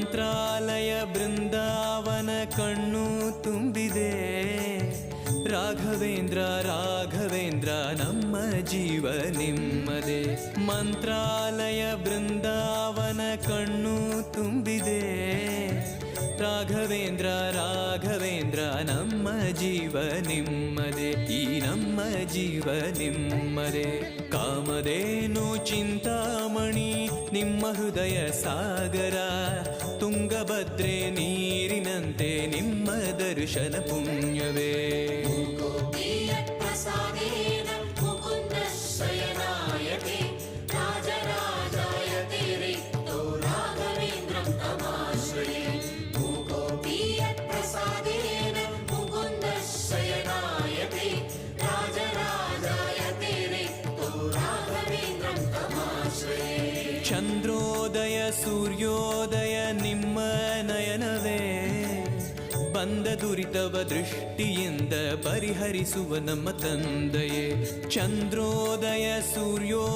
ಮಂತ್ರಾಲಯ ಬೃಂದಾವನ ಕಣ್ಣು ತುಂಬಿದೆ. ರಾಘವೇಂದ್ರ ರಾಘವೇಂದ್ರ ನಮ್ಮ ಜೀವ ನಿಮ್ಮದೇ. ಮಂತ್ರಾಲಯ ಬೃಂದಾವನ ಕಣ್ಣು ತುಂಬಿದೆ. ರಾಘವೇಂದ್ರ ರಾಘವೇಂದ್ರ ನಮ್ಮ ಜೀವ ನಿಮ್ಮದೇ. ಈ ನಮ್ಮ ಜೀವ ನಿಮ್ಮದೇ. ಕಾಮಧೇನು ಚಿಂತಾಮಣಿ ನಿಮ್ಮ ಹೃದಯ ಸಾಗರ. ತುಂಗಭದ್ರೆ ನೀರಿನಂತೆ ನಿಮ್ಮ ದರ್ಶನ ಪುಣ್ಯವೇ. ಚಂದ್ರೋದಯ ಸೂರ್ಯೋದಯ ನಿಮ್ಮ ನಯನವೇ. ಬಂದ ದುರಿತವ ದೃಷ್ಟಿಯಿಂದ ಪರಿಹರಿಸುವ ನಮ್ಮ ತಂದೆಯೇ. ಚಂದ್ರೋದಯ ಸೂರ್ಯೋ